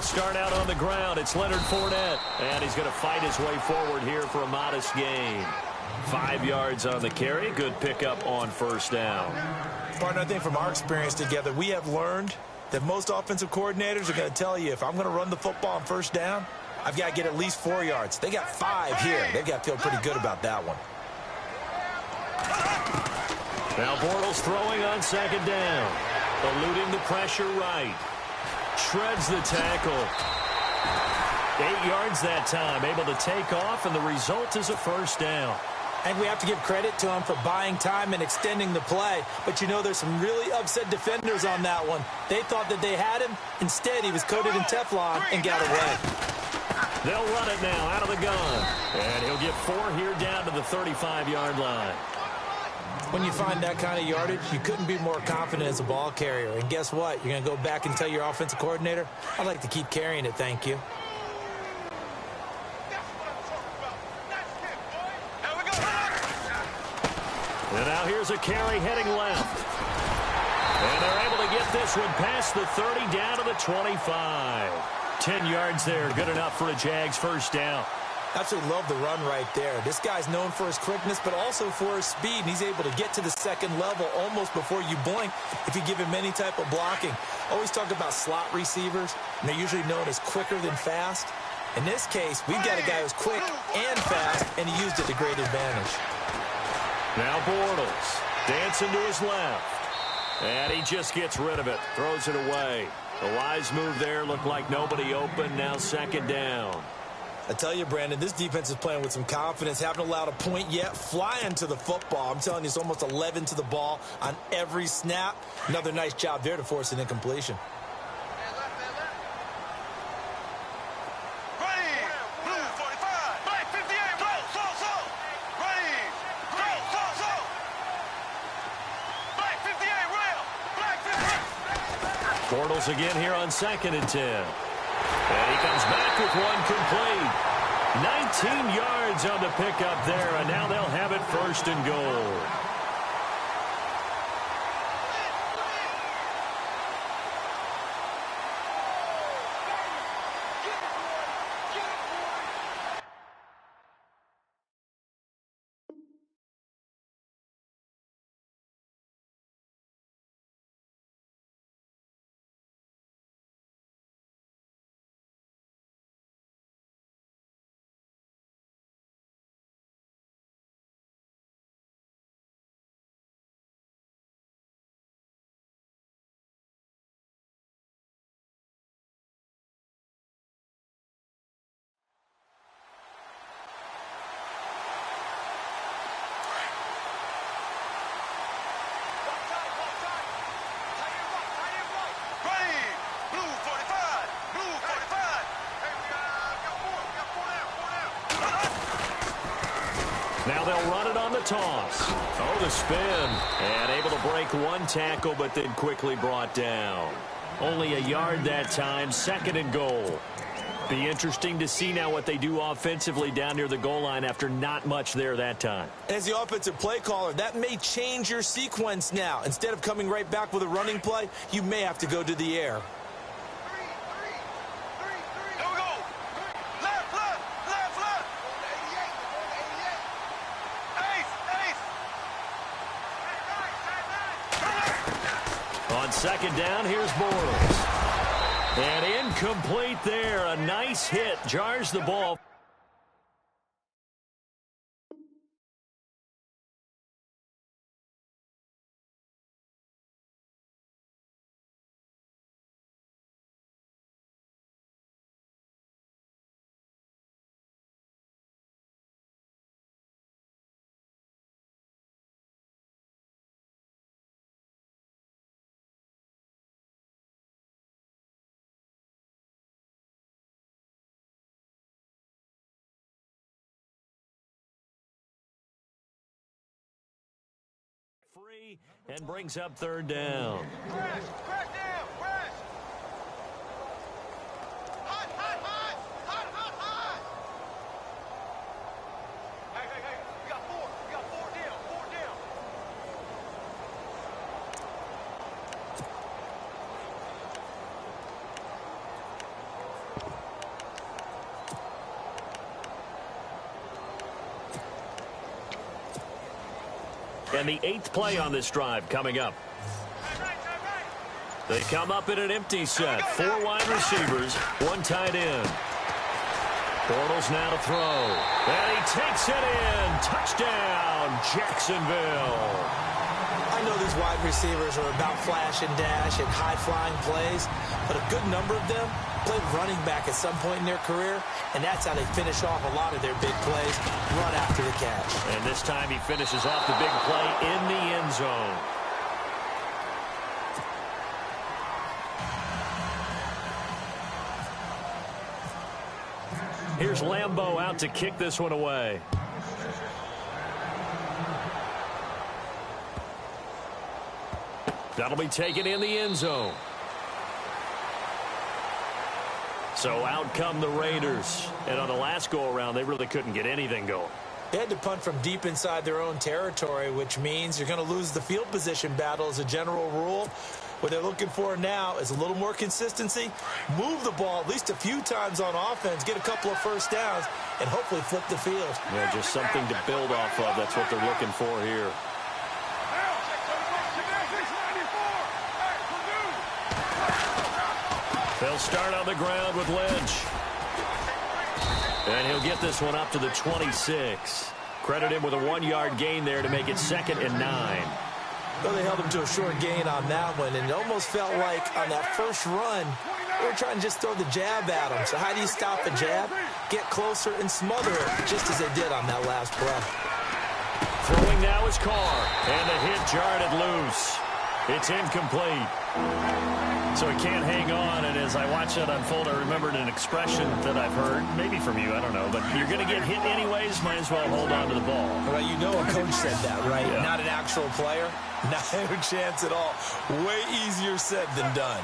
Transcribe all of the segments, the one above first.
start out on the ground. It's Leonard Fournette, and he's going to fight his way forward here for a modest gain. 5 yards on the carry. Good pickup on first down. Partner, I think from our experience together, we have learned that most offensive coordinators are going to tell you, if I'm going to run the football on first down, I've got to get at least 4 yards. They got 5 here. They've got to feel pretty good about that one. Now Bortles throwing on second down. Eluding the pressure right. Shreds the tackle. 8 yards that time. Able to take off, and the result is a first down. And we have to give credit to him for buying time and extending the play. But, you know, there's some really upset defenders on that one. They thought that they had him. Instead, he was coated in Teflon and got away. They'll run it now out of the gun. And he'll get 4 here down to the 35-yard line. When you find that kind of yardage, you couldn't be more confident as a ball carrier. And guess what? You're going to go back and tell your offensive coordinator, I'd like to keep carrying it, thank you. And now here's a carry heading left. And they're able to get this one past the 30 down to the 25. 10 yards there. Good enough for a Jags first down. Absolutely love the run right there. This guy's known for his quickness, but also for his speed. And he's able to get to the second level almost before you blink if you give him any type of blocking. Always talk about slot receivers, and they're usually known as quicker than fast. In this case, we've got a guy who's quick and fast, and he used it to great advantage. Now Bortles dancing to his left. And he just gets rid of it. Throws it away. A wise move there. Looked like nobody open. Now second down. I tell you, Brandon, this defense is playing with some confidence. Haven't allowed a point yet. Flying to the football. I'm telling you, it's almost 11 to the ball on every snap. Another nice job there to force an incompletion. Bortles again here on 2nd and 10. And he comes back with one complete. 19 yards on the pickup there, and now they'll have it 1st and goal. Now they'll run it on the toss. Oh, the spin. And able to break one tackle, but then quickly brought down. Only a yard that time. 2nd and goal. Be interesting to see now what they do offensively down near the goal line after not much there that time. As the offensive play caller, that may change your sequence now. Instead of coming right back with a running play, you may have to go to the air. On 2nd down, here's Bortles. And incomplete there. A nice hit. Jars the ball. Free and brings up 3rd down. Crash down, crash. Hot. Hey, we got 4. We got 4 down, 4 down. And the 8th play on this drive coming up. They come up in an empty set. 4 wide receivers, 1 tight end. Bortles now to throw. And he takes it in. Touchdown, Jacksonville. I know these wide receivers are about flash and dash and high-flying plays, but a good number of them played running back at some point in their career, and that's how they finish off a lot of their big plays, run after the catch. And this time he finishes off the big play in the end zone. Here's Lambeau out to kick this one away. That'll be taken in the end zone. So out come the Raiders. And on the last go-around, they really couldn't get anything going. They had to punt from deep inside their own territory, which means you're going to lose the field position battle as a general rule. What they're looking for now is a little more consistency, move the ball at least a few times on offense, get a couple of first downs, and hopefully flip the field. Yeah, just something to build off of. That's what they're looking for here. They'll start on the ground with Lynch. And he'll get this one up to the 26. Credit him with a 1-yard gain there to make it 2nd and 9. Well, they held him to a short gain on that one, and it almost felt like on that first run, they were trying to just throw the jab at him. So how do you stop a jab? Get closer and smother it, just as they did on that last play. Throwing now is Carr, and the hit jarred it loose. It's incomplete. So he can't hang on, and as I watch that unfold, I remembered an expression that I've heard, maybe from you, I don't know, but you're going to get hit anyways, might as well hold on to the ball. Well, you know a coach said that, right? Yeah. Not an actual player. Not a chance at all. Way easier said than done.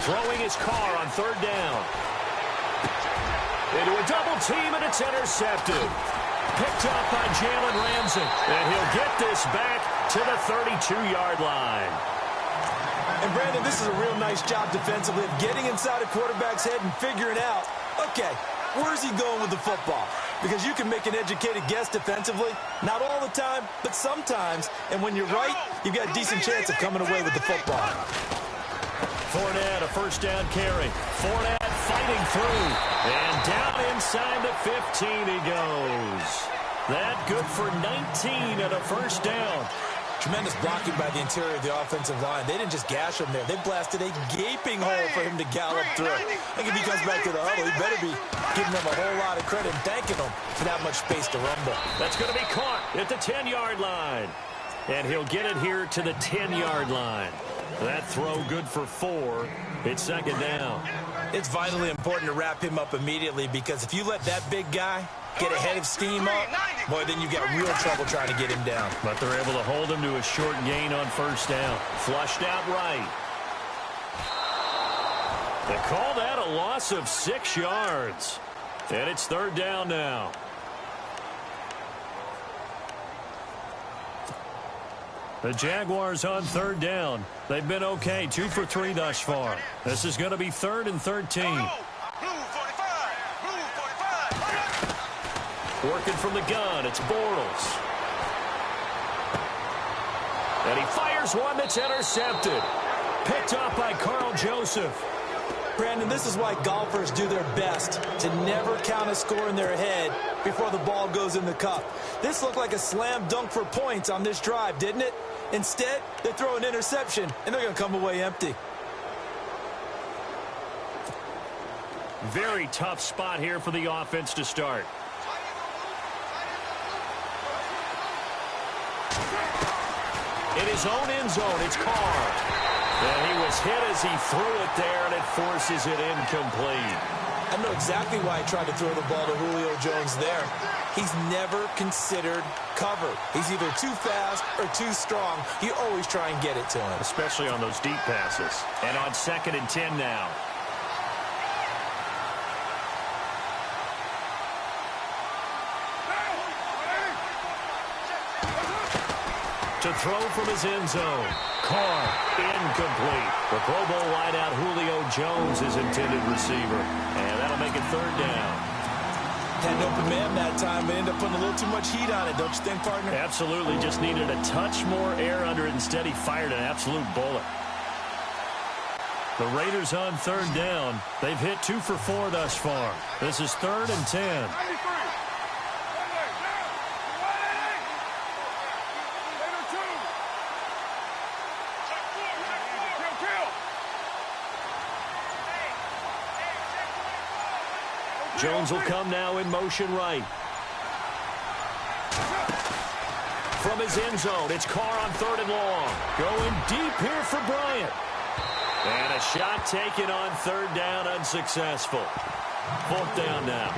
Throwing his Carr on 3rd down. Into a double team, and it's intercepted. Picked up by Jalen Ramsey. And he'll get this back to the 32-yard line. And, Brandon, this is a real nice job defensively of getting inside a quarterback's head and figuring out, okay, where's he going with the football? Because you can make an educated guess defensively. Not all the time, but sometimes. And when you're right, you've got a decent chance of coming away with the football. Fournette, a 1st down carry. Fournette fighting through. And down inside the 15 he goes. That good for 19 and a 1st down. Tremendous blocking by the interior of the offensive line. They didn't just gash him there. They blasted a gaping hole for him to gallop through. I think if he comes back to the huddle, he better be giving them a whole lot of credit and thanking them for that much space to rumble. That's going to be caught at the 10-yard line. And he'll get it here to the 10-yard line. That throw good for 4. It's 2nd down. It's vitally important to wrap him up immediately because if you let that big guy get ahead of steam up, boy, then you've got real trouble trying to get him down. But they're able to hold him to a short gain on 1st down. Flushed out right. They call that a loss of 6 yards. And it's 3rd down now. The Jaguars on 3rd down. They've been okay, 2 for 3 thus far. This is going to be 3rd and 13. Working from the gun, it's Bortles. And he fires one that's intercepted. Picked up by Carl Joseph. Brandon, this is why golfers do their best to never count a score in their head before the ball goes in the cup. This looked like a slam dunk for points on this drive, didn't it? Instead, they throw an interception, and they're going to come away empty. Very tough spot here for the offense to start. In his own end zone, it's Carr. And he was hit as he threw it there, and it forces it incomplete. I know exactly why he tried to throw the ball to Julio Jones there. He's never considered cover. He's either too fast or too strong. You always try and get it to him. Especially on those deep passes. And on 2nd and 10 now. To throw from his end zone. Carr, incomplete. The Pro Bowl wideout Julio Jones is intended receiver. And that'll make it third down. Had an open man that time, but ended up putting a little too much heat on it, don't you think, partner? Absolutely. Just needed a touch more air under it. Instead, he fired an absolute bullet. The Raiders on third down. They've hit 2 for 4 thus far. This is 3rd and 10. Jones will come now in motion right. From his end zone, it's Carr on 3rd and long. Going deep here for Bryant. And a shot taken on 3rd down, unsuccessful. 4th down now.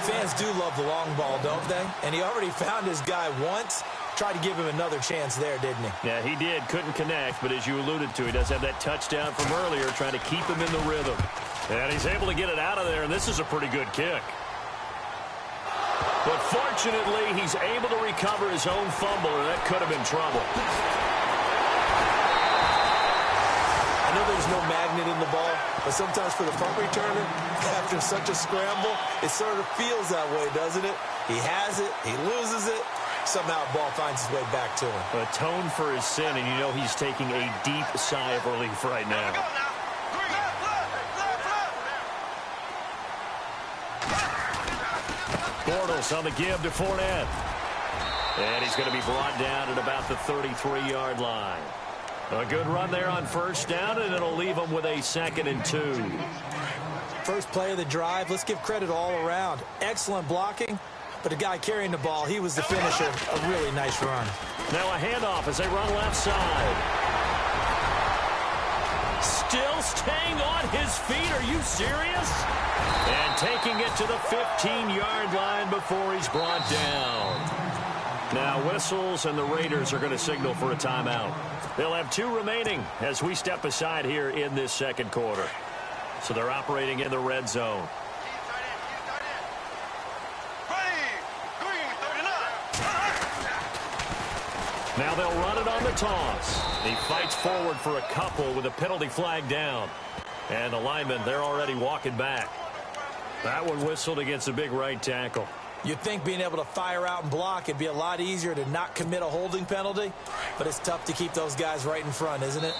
Fans do love the long ball, don't they? And he already found his guy once. Tried to give him another chance there, didn't he? Yeah, he did. Couldn't connect, but as you alluded to, he does have that touchdown from earlier, trying to keep him in the rhythm. And he's able to get it out of there, and this is a pretty good kick. But fortunately, he's able to recover his own fumble, or that could have been trouble. I know there's no magnet in the ball, but sometimes for the punt returner, after such a scramble, it sort of feels that way, doesn't it? He has it, he loses it, somehow the ball finds its way back to him. Atone for his sin, and you know he's taking a deep sigh of relief right now. Bortles on the give to Fournette. And he's going to be brought down at about the 33-yard line. A good run there on 1st down, and it'll leave him with a 2nd and 2. First play of the drive, let's give credit all around. Excellent blocking, but the guy carrying the ball, he was the finisher. A really nice run. Now a handoff as they run left side. Still staying on his feet. Are you serious? And taking it to the 15-yard line before he's brought down. Now whistles, and the Raiders are going to signal for a timeout. They'll have 2 remaining as we step aside here in this 2nd quarter. So they're operating in the red zone. Now they'll run it on the toss. He fights forward for a couple with a penalty flag down. And the linemen, they're already walking back. That one whistled against a big right tackle. You'd think being able to fire out and block, it'd be a lot easier to not commit a holding penalty, but it's tough to keep those guys right in front, isn't it?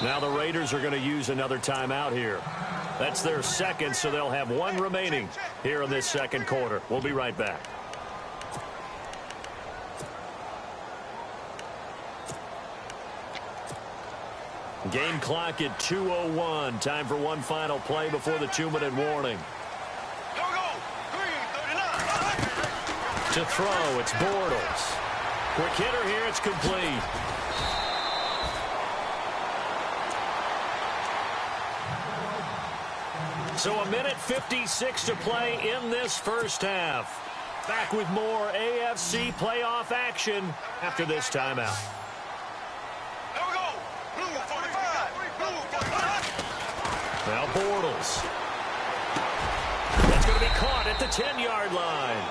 Now the Raiders are going to use another timeout here. That's their 2nd, so they'll have 1 remaining here in this 2nd quarter. We'll be right back. Game clock at 2:01. Time for one final play before the 2-minute warning. To throw, it's Bortles. Quick hitter here, it's complete. So 1:56 to play in this first half. Back with more AFC playoff action after this timeout. Now Bortles. That's going to be caught at the 10-yard line.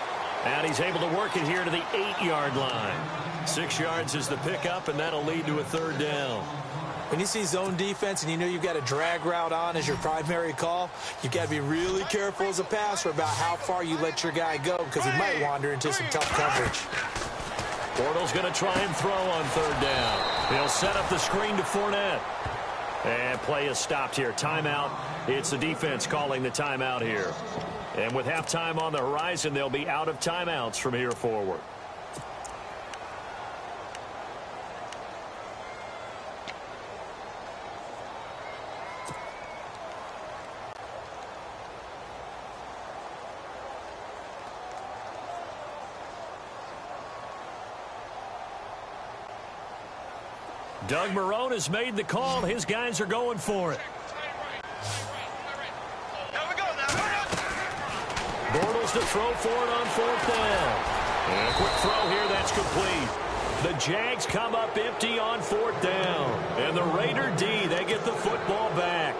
And he's able to work it here to the 8-yard line. 6 yards is the pickup, and that'll lead to a 3rd down. When you see zone defense and you know you've got a drag route on as your primary call, you've got to be really careful as a passer about how far you let your guy go because he might wander into some tough coverage. Bortles going to try and throw on 3rd down. He'll set up the screen to Fournette. And play is stopped here. Timeout. It's the defense calling the timeout here. And with halftime on the horizon, they'll be out of timeouts from here forward. Doug Marrone has made the call. His guys are going for it. Bortles to throw for it on 4th down. And a quick throw here, that's complete. The Jags come up empty on 4th down. And the Raider D, they get the football back.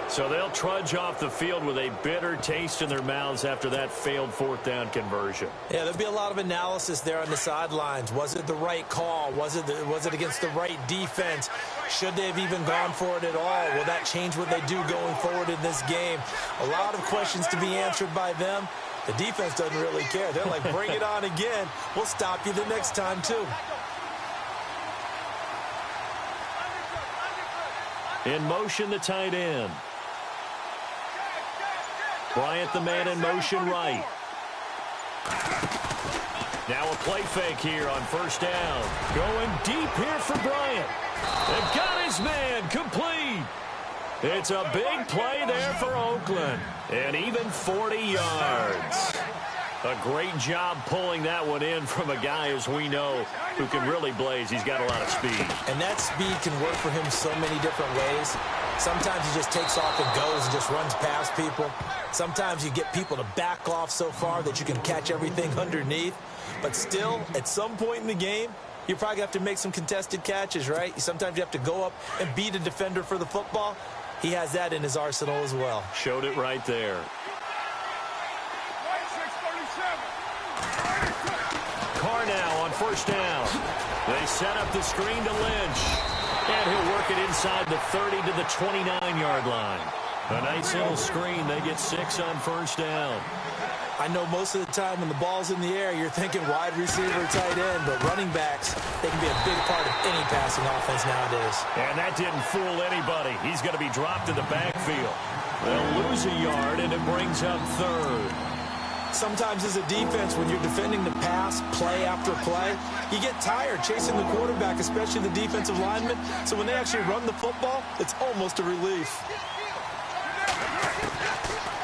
So So they'll trudge off the field with a bitter taste in their mouths after that failed fourth down conversion. Yeah, there'll be a lot of analysis there on the sidelines. Was it the right call? Was it against the right defense? Should they have even gone for it at all? Will that change what they do going forward in this game? A lot of questions to be answered by them. The defense doesn't really care. They're like, bring it on again. We'll stop you the next time, too. In motion, the tight end. Bryant, the man in motion right. Now a play fake here on first down. Going deep here for Bryant. They've got his man complete. It's a big play there for Oakland. And even 40 yards. A great job pulling that one in from a guy, as we know, who can really blaze. He's got a lot of speed. And that speed can work for him so many different ways. Sometimes he just takes off and goes and just runs past people. Sometimes you get people to back off so far that you can catch everything underneath. But still, at some point in the game, you probably have to make some contested catches, right? Sometimes you have to go up and beat a defender for the football. He has that in his arsenal as well. Showed it right there. Carr now on first down. They set up the screen to Lynch. And he'll work it inside the 30 to the 29-yard line. A nice little screen. They get 6 on first down. I know most of the time when the ball's in the air, you're thinking wide receiver, tight end, but running backs, they can be a big part of any passing offense nowadays. And that didn't fool anybody. He's going to be dropped in the backfield. They'll lose a yard, and it brings up third. Sometimes as a defense, when you're defending the pass, play after play, you get tired chasing the quarterback, especially the defensive lineman. So when they actually run the football, it's almost a relief.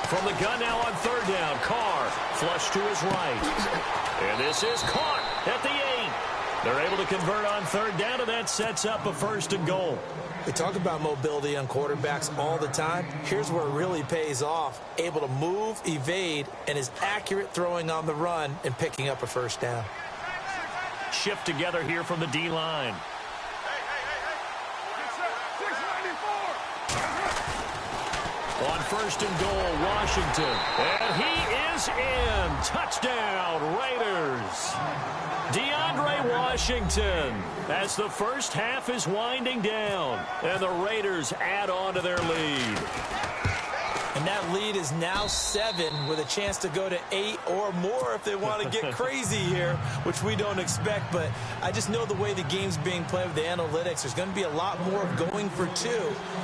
From the gun now on third down, Carr flush to his right. And this is caught at the 8. They're able to convert on third down, and that sets up a first and goal. We talk about mobility on quarterbacks all the time. Here's where it really pays off. Able to move, evade, and is accurate throwing on the run and picking up a first down. Shift together here from the D-line. On first and goal, Washington. And he is in. Touchdown, Raiders. DeAndre Washington as the first half is winding down. And the Raiders add on to their lead. And that lead is now 7 with a chance to go to 8 or more if they want to get crazy here, which we don't expect. But I just know the way the game's being played with the analytics, there's going to be a lot more of going for 2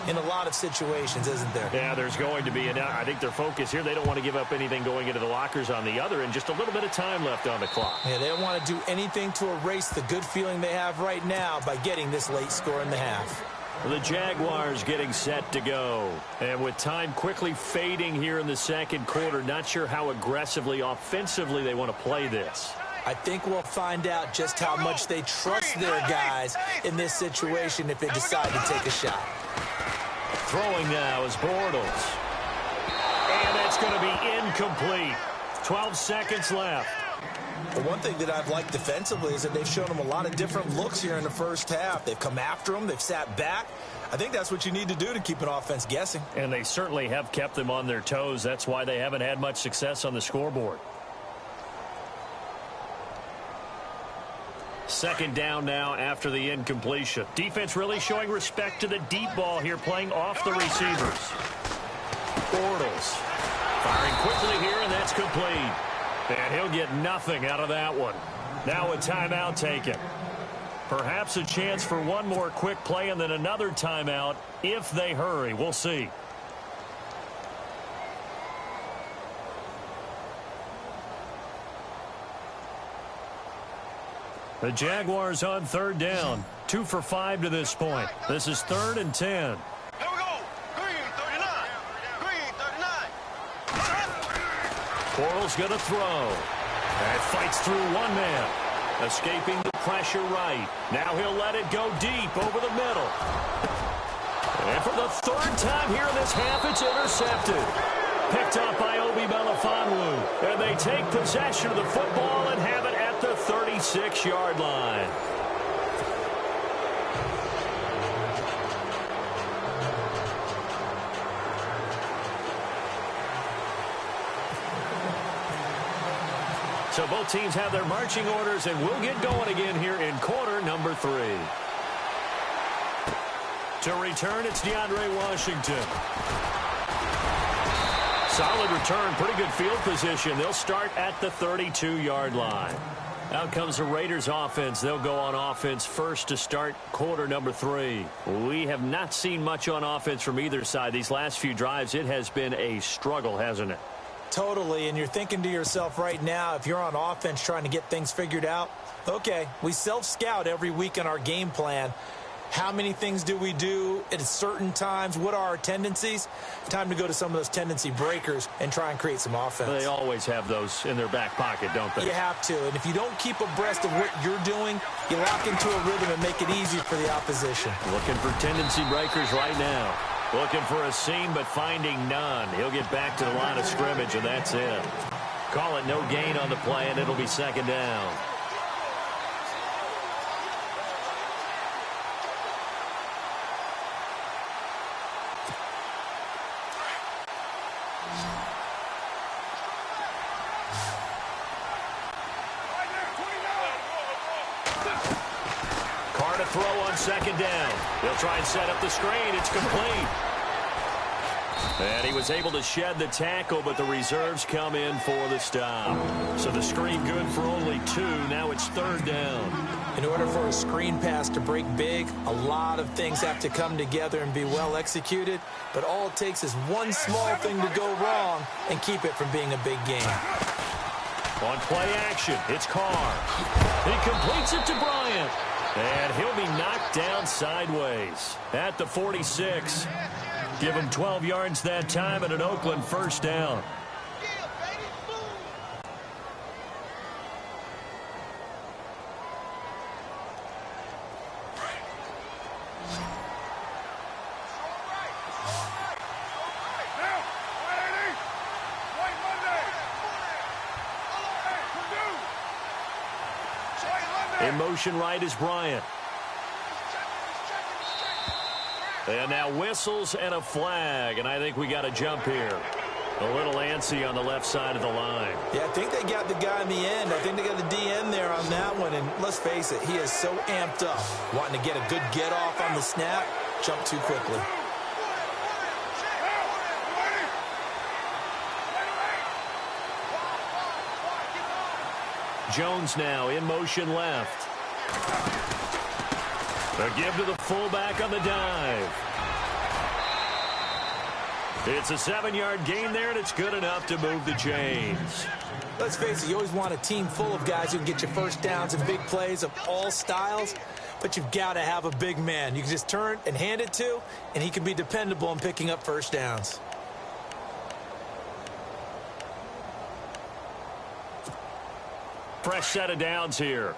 in a lot of situations, isn't there? Yeah, there's going to be. And I think their focus here, they don't want to give up anything going into the lockers on the other, and just a little bit of time left on the clock. Yeah, they don't want to do anything to erase the good feeling they have right now by getting this late score in the half. The Jaguars getting set to go. And with time quickly fading here in the second quarter, not sure how aggressively, offensively they want to play this. I think we'll find out just how much they trust their guys in this situation if they decide to take a shot. Throwing now is Bortles. And that's going to be incomplete. 12 seconds left. The one thing that I've liked defensively is that they've shown them a lot of different looks here in the first half. They've come after them. They've sat back. I think that's what you need to do to keep an offense guessing. And they certainly have kept them on their toes. That's why they haven't had much success on the scoreboard. Second down now after the incompletion. Defense really showing respect to the deep ball here, playing off the receivers. Bortles firing quickly here, and that's complete. And he'll get nothing out of that one. Now a timeout taken. Perhaps a chance for one more quick play and then another timeout if they hurry. We'll see. The Jaguars on third down. 2 for 5 to this point. This is 3rd and 10. Here we go. Green, 39. Green, 39. Bortles going to throw. And fights through one man. Escaping the pressure right. Now he'll let it go deep over the middle. And for the 3rd time here in this half, it's intercepted. Picked up by Obi Melifonwu. And they take possession of the football and have it at the 36-yard line. So both teams have their marching orders, and we'll get going again here in quarter number 3. To return, it's DeAndre Washington. Solid return, pretty good field position. They'll start at the 32-yard line. Out comes the Raiders offense. They'll go on offense first to start quarter number 3. We have not seen much on offense from either side. These last few drives, it has been a struggle, hasn't it? Totally, and you're thinking to yourself right now, if you're on offense trying to get things figured out, okay, we self-scout every week in our game plan. How many things do we do at certain times? What are our tendencies? Time to go to some of those tendency breakers and try and create some offense. They always have those in their back pocket, don't they? You have to, and if you don't keep abreast of what you're doing, you lock into a rhythm and make it easy for the opposition. Looking for tendency breakers right now. Looking for a seam, but finding none. He'll get back to the line of scrimmage, and that's it. Call it no gain on the play, and it'll be second down. Carr to throw on second down. They'll try and set up the screen. It's complete. And he was able to shed the tackle, but the reserves come in for the stop. So the screen good for only 2. Now it's third down. In order for a screen pass to break big, a lot of things have to come together and be well executed. But all it takes is one small thing to go wrong and keep it from being a big game. On play action, it's Carr. He completes it to Bryant. And he'll be knocked down sideways at the 46. Give him 12 yards that time and an Oakland first down. In motion right is Bryant. And now whistles and a flag, and I think we got a jump here. A little antsy on the left side of the line. Yeah, I think they got the guy in the end. I think they got the DN there on that one, and let's face it, he is so amped up. Wanting to get a good get-off on the snap, jump too quickly. Jones now in motion left. The give to the fullback on the dive. It's a 7-yard gain there, and it's good enough to move the chains. Let's face it, you always want a team full of guys who can get you first downs and big plays of all styles, but you've got to have a big man you can just turn and hand it to, and he can be dependable in picking up first downs. Fresh set of downs here.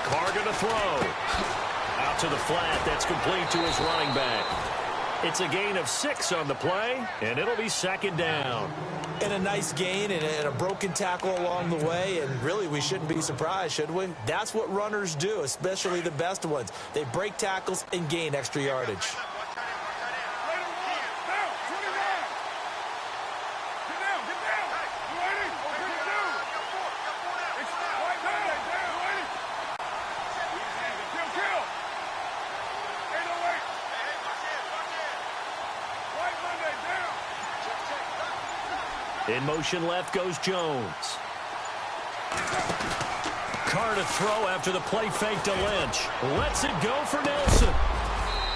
Carr gonna throw. Out to the flat. That's complete to his running back. It's a gain of 6 on the play, and it'll be second down. And a nice gain and a broken tackle along the way, and really we shouldn't be surprised, should we? That's what runners do, especially the best ones. They break tackles and gain extra yardage. In motion left goes Jones. Carr to throw after the play fake to Lynch. Lets it go for Nelson.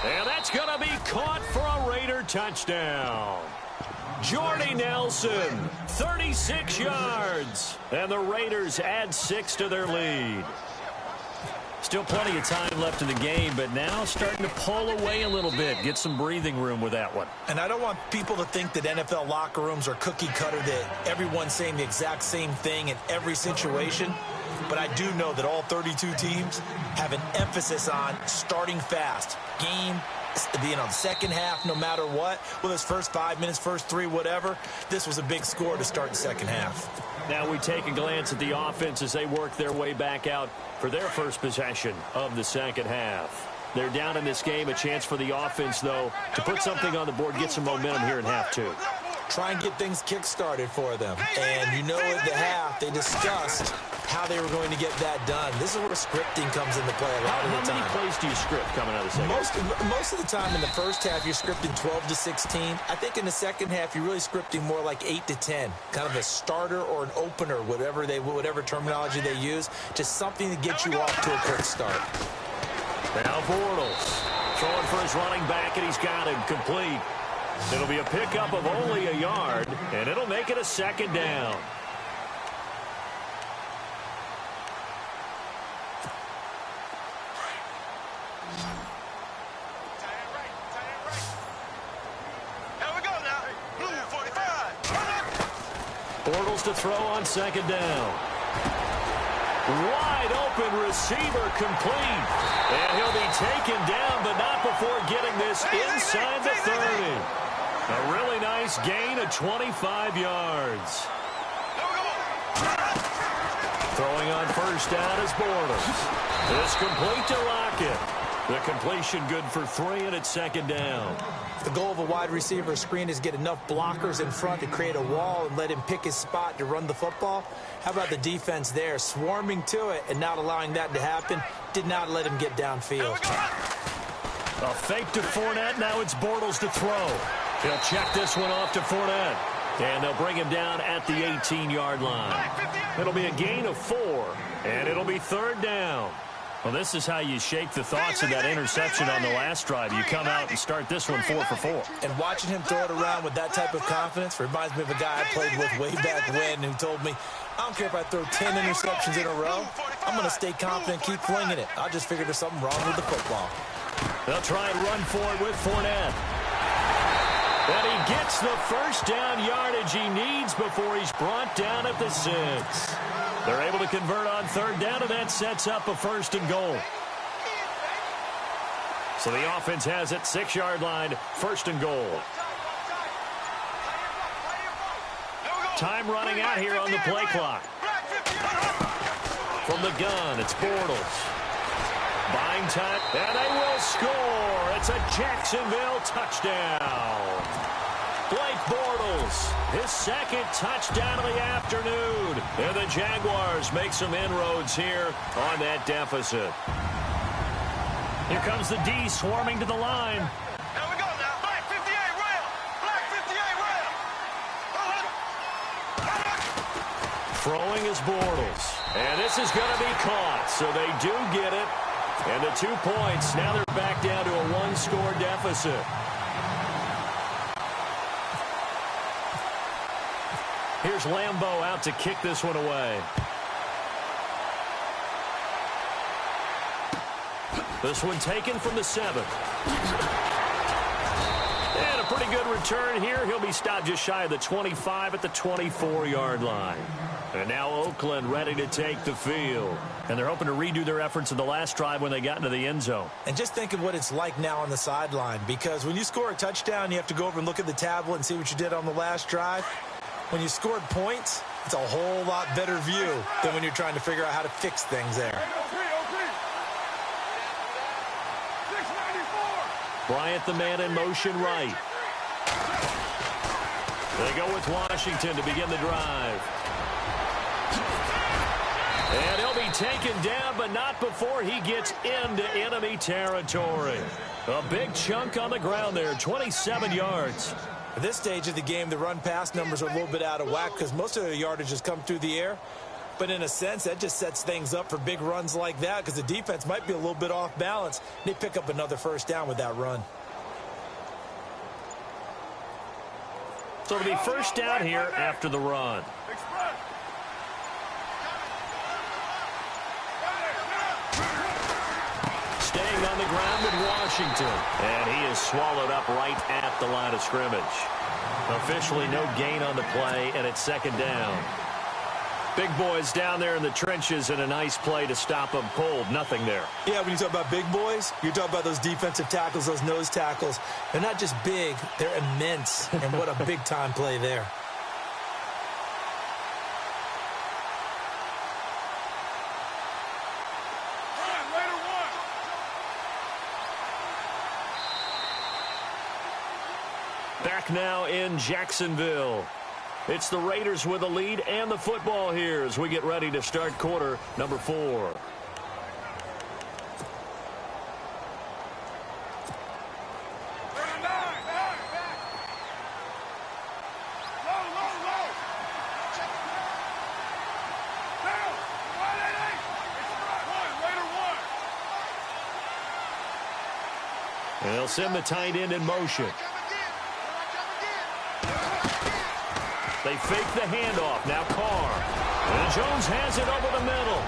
And that's going to be caught for a Raider touchdown. Jordy Nelson, 36 yards. And the Raiders add 6 to their lead. Still plenty of time left in the game, but now starting to pull away a little bit. Get some breathing room with that one. And I don't want people to think that NFL locker rooms are cookie cutter, that everyone's saying the exact same thing in every situation. But I do know that all 32 teams have an emphasis on starting fast, game being on second half no matter what, whether it's first 5 minutes, first 3, whatever, this was a big score to start the second half. Now we take a glance at the offense as they work their way back out for their first possession of the second half. They're down in this game. A chance for the offense, though, to put something on the board, get some momentum here in half 2. Try and get things kick-started for them. And you know at the half, they discussed how they were going to get that done. This is where scripting comes into play a lot of the time. How many plays do you script coming out of the second half? Most of the time in the first half, you're scripting 12 to 16. I think in the second half, you're really scripting more like 8 to 10. Kind of a starter or an opener, whatever terminology they use. Just something to get you off to a quick start. Now Bortles throwing for his running back, and he's got him complete. It'll be a pickup of only a yard, and it'll make it a second down. Here we go now. Blue 45. Bortles to throw on second down. Wide open receiver complete. And he'll be taken down, but not before getting this inside the 30. A really nice gain of 25 yards. Throwing on first down is Bortles. It's complete to Lockett. The completion good for 3, and it's second down. The goal of a wide receiver screen is get enough blockers in front to create a wall and let him pick his spot to run the football. How about the defense there, swarming to it and not allowing that to happen? Did not let him get downfield. A fake to Fournette. Now it's Bortles to throw. He'll check this one off to Fournette. And they'll bring him down at the 18-yard line. It'll be a gain of 4, and it'll be third down. Well, this is how you shake the thoughts of that interception on the last drive. You come out and start this one 4 for 4. And watching him throw it around with that type of confidence reminds me of a guy I played with way back when who told me, I don't care if I throw 10 interceptions in a row. I'm going to stay confident, keep flinging it. I just figured there's something wrong with the football. They'll try and run for it with Fournette. And he gets the first down yardage he needs before he's brought down at the 6. They're able to convert on third down, and that sets up a first and goal. So the offense has it, 6-yard line, first and goal. Time running out here on the play clock. From the gun, it's Bortles. Buying time, and they will score. It's a Jacksonville touchdown. Blake Bortles, his second touchdown of the afternoon. And the Jaguars make some inroads here on that deficit. Here comes the D swarming to the line. Here we go now. Black 58 rail. Black 58 rail. Throwing is Bortles. And this is going to be caught. So they do get it. And the 2 points. Now they're back down to a 1-score deficit. Here's Lambeau out to kick this one away. This one taken from the 7. And a pretty good return here. He'll be stopped just shy of the 25 at the 24-yard line. And now Oakland ready to take the field. And they're hoping to redo their efforts in the last drive when they got into the end zone. And just think of what it's like now on the sideline. Because when you score a touchdown, you have to go over and look at the tablet and see what you did on the last drive. When you scored points, it's a whole lot better view than when you're trying to figure out how to fix things there. Bryant, the man in motion right. They go with Washington to begin the drive. And he'll be taken down, but not before he gets into enemy territory. A big chunk on the ground there, 27 yards. At this stage of the game, the run-pass numbers are a little bit out of whack because most of their yardage has come through the air. But in a sense, that just sets things up for big runs like that because the defense might be a little bit off balance. They pick up another first down with that run. So it'll be first down here after the run. Staying on the ground with Washington. And he is swallowed up right at the line of scrimmage. Officially no gain on the play, and it's second down. Big boys down there in the trenches, and a nice play to stop them cold. Nothing there. Yeah, when you talk about big boys, you're talking about those defensive tackles, those nose tackles. They're not just big, they're immense. And what a big-time play there. Back now in Jacksonville. It's the Raiders with the lead and the football here as we get ready to start quarter number 4. And they'll send the tight end in motion. They fake the handoff. Now Carr. And Jones has it over the middle.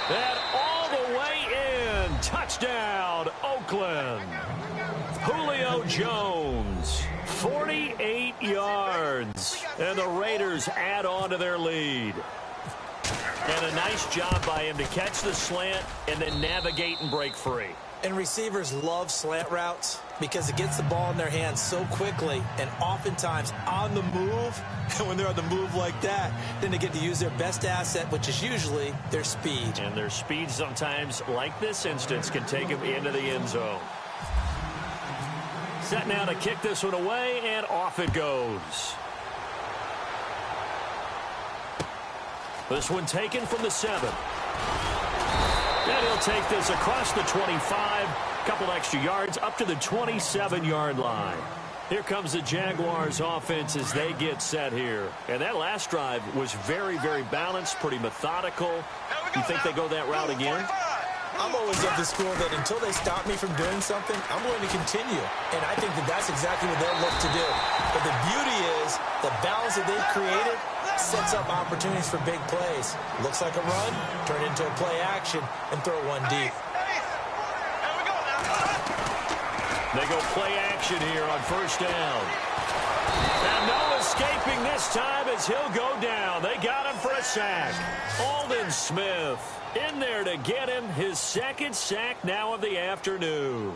That all the way in. Touchdown, Oakland. Julio Jones. 48 yards. And the Raiders add on to their lead. And a nice job by him to catch the slant and then navigate and break free. And receivers love slant routes because it gets the ball in their hands so quickly and oftentimes on the move. And when they're on the move like that, then they get to use their best asset, which is usually their speed. And their speed sometimes, like this instance, can take them into the end zone. Set now to kick this one away, and off it goes. This one taken from the 7. And he'll take this across the 25, couple extra yards, up to the 27-yard line. Here comes the Jaguars offense as they get set here. And that last drive was very, very balanced, pretty methodical. You think they go that route again? I'm always of the school that until they stop me from doing something, I'm going to continue. And I think that that's exactly what they'll look to do. But the beauty is the balance that they've created sets up opportunities for big plays. Looks like a run, turn it into a play action, and throw one deep. They go play action here on first down. And no escaping this time as he'll go down. They got him for a sack. Aldon Smith in there to get him his second sack now of the afternoon.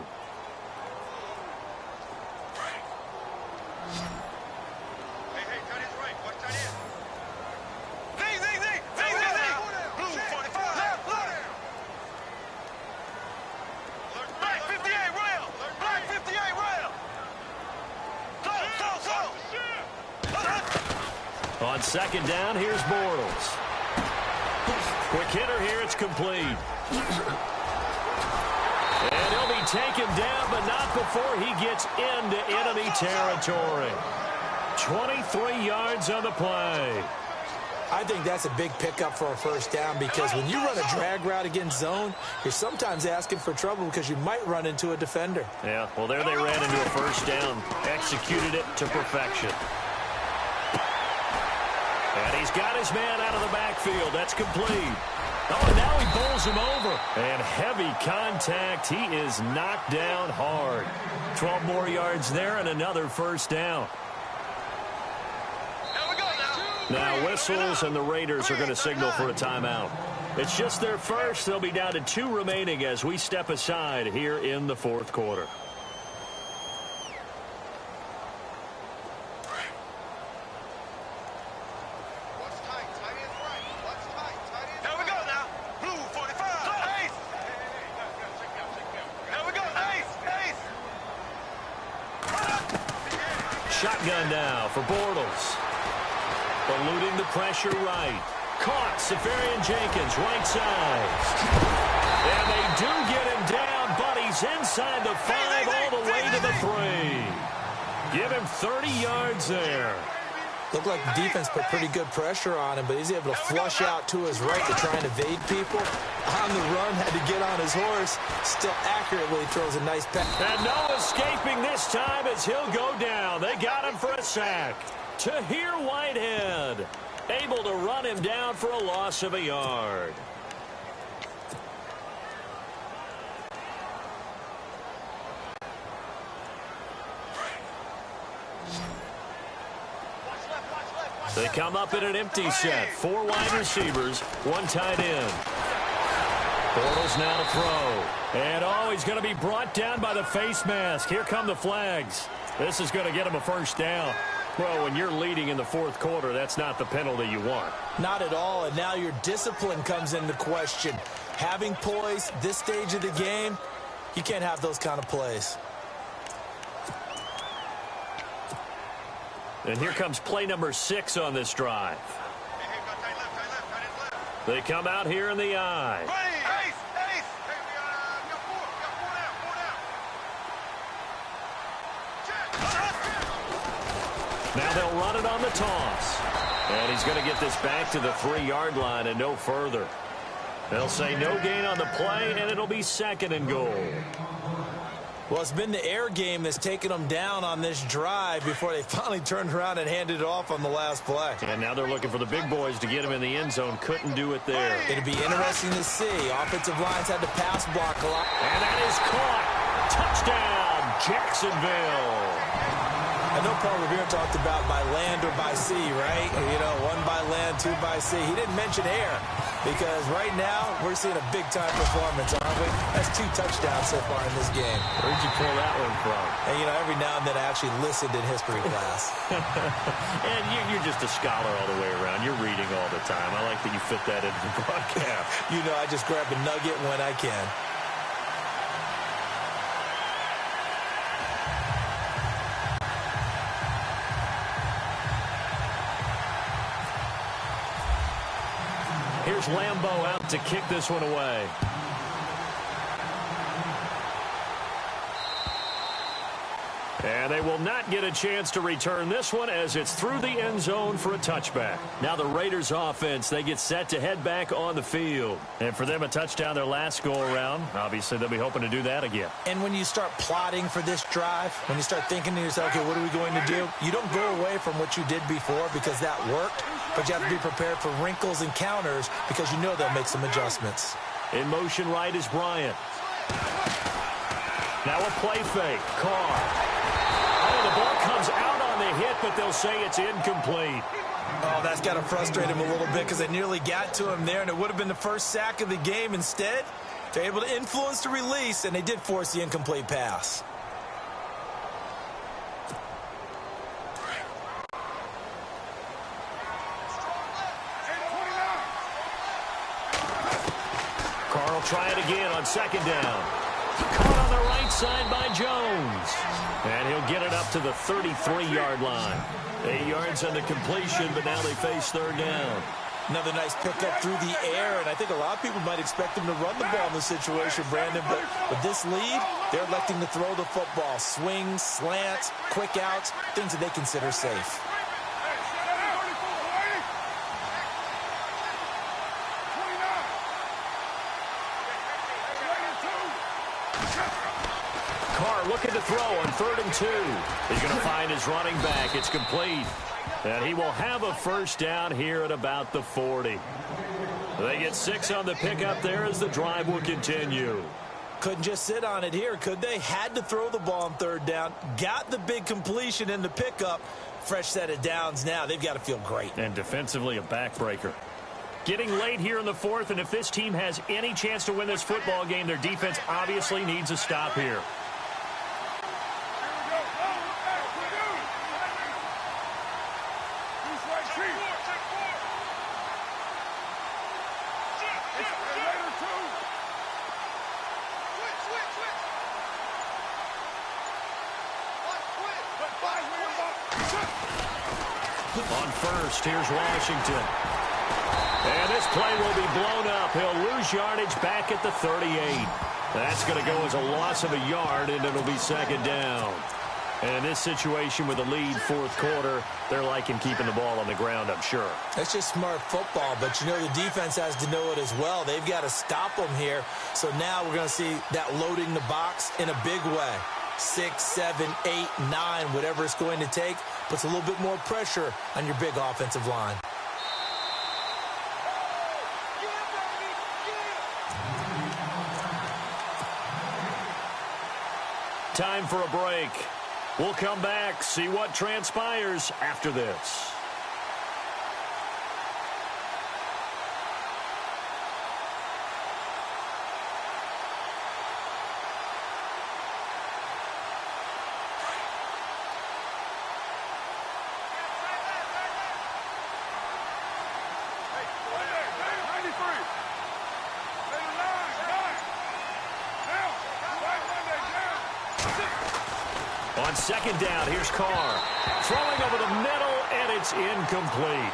On second down, here's Bortles. Quick hitter here, it's complete. And he'll be taken down, but not before he gets into enemy territory. 23 yards on the play. I think that's a big pickup for a first down because when you run a drag route against zone, you're sometimes asking for trouble because you might run into a defender. Yeah, well, there they ran into a first down. Executed it to perfection. And he's got his man out of the backfield. That's complete. Oh, and now he bowls him over. And heavy contact. He is knocked down hard. 12 more yards there and another first down. Now whistles, and the Raiders are going to signal for a timeout. It's just their first. They'll be down to 2 remaining as we step aside here in the fourth quarter. Shotgun now for Bortles. Eluding the pressure right. Caught Safarian Jenkins, right side. And they do get him down, but he's inside the 5 all the way to the 3. Give him 30 yards there. Looked like the defense put pretty good pressure on him, but he's able to flush out to his right to try and evade people. On the run, had to get on his horse. Still accurately throws a nice pass. And no escaping this time as he'll go down. They got him for a sack. Tahir Whitehead able to run him down for a loss of a yard. They come up in an empty set. 4 wide receivers, 1 tight end. Bortles now to throw. And, he's going to be brought down by the face mask. Here come the flags. This is going to get him a first down. Well, when you're leading in the 4th quarter, that's not the penalty you want. Not at all, and now your discipline comes into question. Having poise this stage of the game, you can't have those kind of plays. And here comes play number 6 on this drive. They come out here in the I. Now they'll run it on the toss. And he's going to get this back to the 3-yard line and no further. They'll say no gain on the play, and it'll be 2nd and goal. Well, it's been the air game that's taken them down on this drive before they finally turned around and handed it off on the last play. And now they're looking for the big boys to get him in the end zone. Couldn't do it there. It'll be interesting to see. Offensive lines had to pass block a lot. And that is caught. Touchdown, Jacksonville. I know Paul Revere talked about by land or by sea, right? You know, 1 by land, 2 by sea. He didn't mention air because right now we're seeing a big-time performance, aren't we? That's 2 touchdowns so far in this game. Where'd you pull that one from? And, you know, every now and then I actually listened in history class. And you're just a scholar all the way around. You're reading all the time. I like that you fit that into the broadcast. You know, I just grab a nugget when I can. Here's Lambeau out to kick this one away. And they will not get a chance to return this one as it's through the end zone for a touchback. Now the Raiders offense, they get set to head back on the field. And for them, a touchdown their last go-around. Obviously, they'll be hoping to do that again. And when you start plotting for this drive, when you start thinking to yourself, okay, what are we going to do? You don't go away from what you did before because that worked, but you have to be prepared for wrinkles and counters because you know they'll make some adjustments. In motion right is Bryant. Now a play fake. Carr. Oh, the ball comes out on the hit, but they'll say it's incomplete. Oh, that's got to frustrate him a little bit because they nearly got to him there, and it would have been the first sack of the game. Instead, they're able to influence the release, and they did force the incomplete pass. Carr will try it again on 2nd down. Caught on the right side by Jones. And he'll get it up to the 33-yard line. 8 yards on the completion, but now they face 3rd down. Another nice pickup through the air, and I think a lot of people might expect them to run the ball in this situation, Brandon, but with this lead, they're electing to throw the football. Swings, slants, quick outs, things that they consider safe. Carr looking to throw on 3rd and 2. He's going to find his running back. It's complete. And he will have a first down here at about the 40. They get 6 on the pickup there as the drive will continue. Couldn't just sit on it here, could they? Had to throw the ball on 3rd down. Got the big completion in the pickup. Fresh set of downs now. They've got to feel great. And defensively, a backbreaker. Getting late here in the 4th, and if this team has any chance to win this football game, their defense obviously needs a stop here. On 1st, here's Washington. And this play will be blown up. He'll lose yardage back at the 38. That's going to go as a loss of a yard, and it'll be 2nd down. And in this situation with a lead 4th quarter, they're liking keeping the ball on the ground, I'm sure. That's just smart football, but you know the defense has to know it as well. They've got to stop them here. So now we're going to see that loading the box in a big way. 6, 7, 8, 9, whatever it's going to take, puts a little bit more pressure on your big offensive line. Time for a break. We'll come back, see what transpires after this. On second down, here's Carr. Throwing over the middle, and it's incomplete.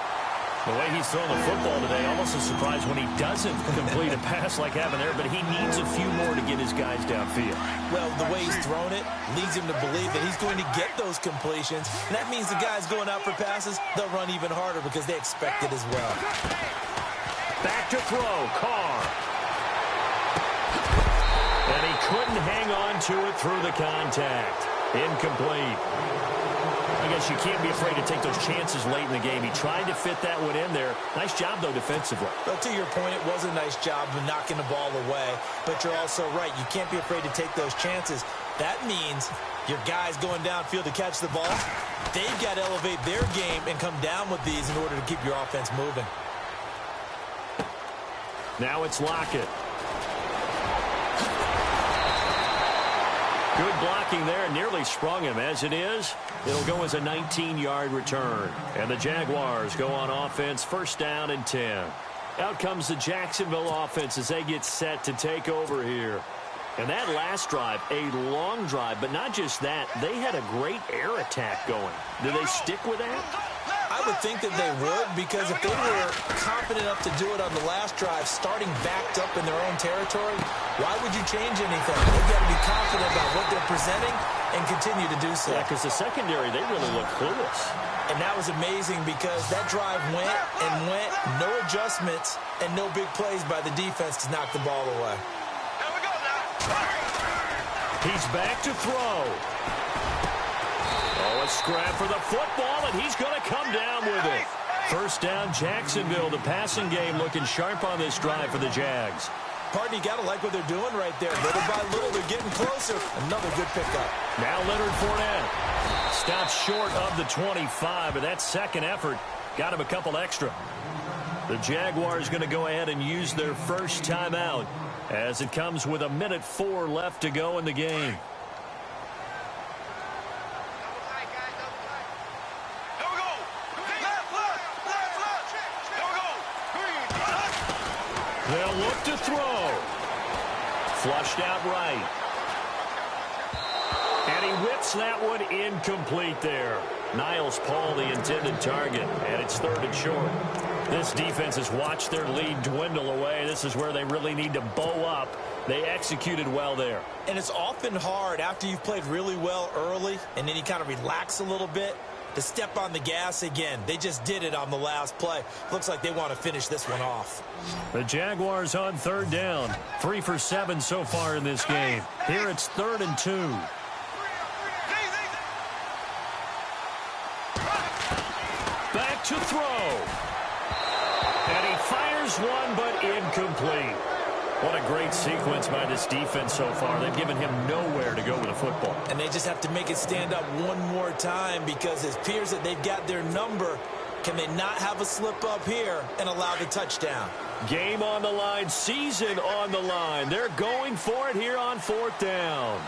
The way he's throwing the football today, almost a surprise when he doesn't complete a pass like having there, but he needs a few more to get his guys downfield. Well, the way he's thrown it leads him to believe that he's going to get those completions. And that means the guys going out for passes, they'll run even harder because they expect it as well. Back to throw, Carr. And he couldn't hang on to it through the contact. Incomplete. I guess you can't be afraid to take those chances late in the game. He tried to fit that one in there. Nice job, though, defensively. But to your point, it was a nice job of knocking the ball away. But you're also right. You can't be afraid to take those chances. That means your guys going downfield to catch the ball, they've got to elevate their game and come down with these in order to keep your offense moving. Now it's Lockett. Good blocking there, nearly sprung him. As it is, it'll go as a 19-yard return. And the Jaguars go on offense, first down and 10. Out comes the Jacksonville offense as they get set to take over here. And that last drive, a long drive, but not just that. They had a great air attack going. Do they stick with that? I would think that they would, because if they were confident enough to do it on the last drive, starting backed up in their own territory, why would you change anything? They've got to be confident about what they're presenting and continue to do so. Yeah, because the secondary, they really look clueless. And that was amazing because that drive went and went, no adjustments, and no big plays by the defense to knock the ball away. Here we go now. He's back to throw. Oh, a scrap for the football, and he's going to come down with it. First down, Jacksonville. The passing game looking sharp on this drive for the Jags. Partner, you got to like what they're doing right there. Little by little, they're getting closer. Another good pickup. Now Leonard Fournette stops short of the 25, but that second effort got him a couple extra. The Jaguars going to go ahead and use their first timeout as it comes with 1:04 left to go in the game. They'll look to throw. Flushed out right. And he whips that one incomplete there. Niles Paul, the intended target, and it's third and short. This defense has watched their lead dwindle away. This is where they really need to bow up. They executed well there. And it's often hard after you've played really well early and then you kind of relax a little bit to step on the gas again. They just did it on the last play. Looks like they want to finish this one off. The Jaguars on third down. 3 for 7 so far in this game. Here it's 3rd and 2. Back to throw. And he fires one, but incomplete. What a great sequence by this defense so far. They've given him nowhere to go with the football. And they just have to make it stand up one more time because it appears that they've got their number. Can they not have a slip up here and allow the touchdown? Game on the line, season on the line. They're going for it here on 4th down.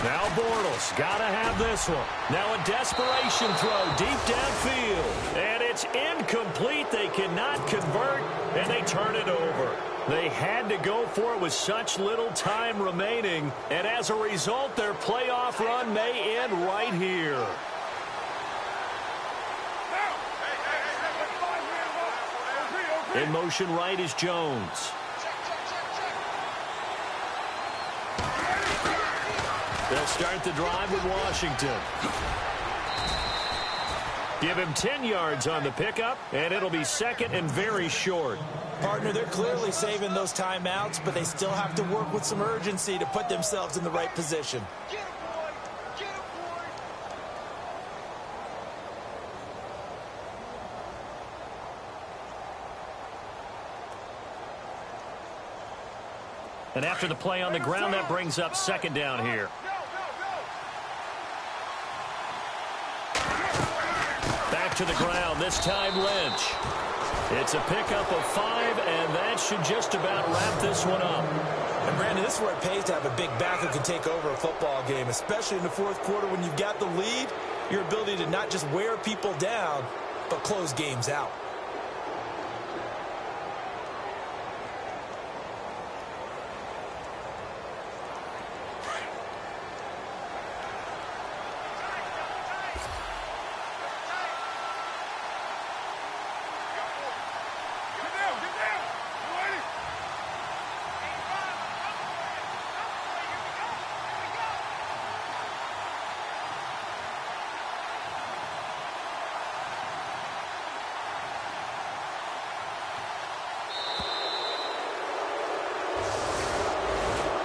Now Bortles got to have this one. Now a desperation throw deep downfield. And it's incomplete. They cannot convert, and they turn it over. They had to go for it with such little time remaining. And as a result, their playoff run may end right here. In motion right is Jones. They'll start the drive with Washington. Give him 10 yards on the pickup, and it'll be second and very short. Partner, they're clearly saving those timeouts, but they still have to work with some urgency to put themselves in the right position. Get him, boy. Get him, boy. And after the play on the ground, that brings up second down here. to the ground, this time Lynch. It's a pickup of 5, and that should just about wrap this one up. And, Brandon, this is where it pays to have a big back who can take over a football game, especially in the fourth quarter when you've got the lead, your ability to not just wear people down, but close games out.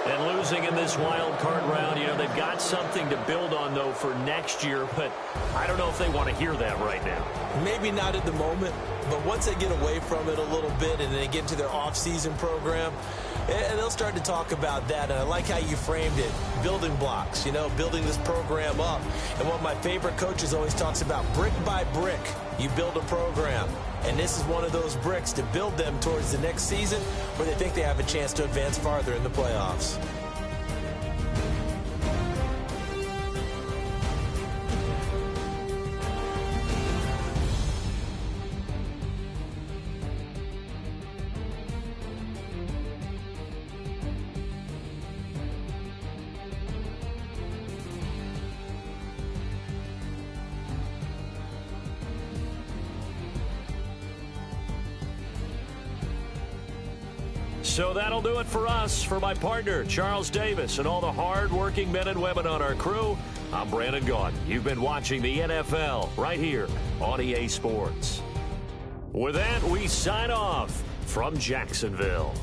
And losing in this wild card round, you know, they've got something to build on, though, for next year, but I don't know if they want to hear that right now. Maybe not at the moment, but once they get away from it a little bit and they get into their off-season program, and they'll start to talk about that. And I like how you framed it, building blocks, you know, building this program up. And one of my favorite coaches always talks about brick by brick, you build a program. And this is one of those bricks to build them towards the next season where they think they have a chance to advance farther in the playoffs. So that'll do it for us. For my partner, Charles Davis, and all the hard-working men and women on our crew, I'm Brandon Gaudin. You've been watching the NFL right here on EA Sports. With that, we sign off from Jacksonville.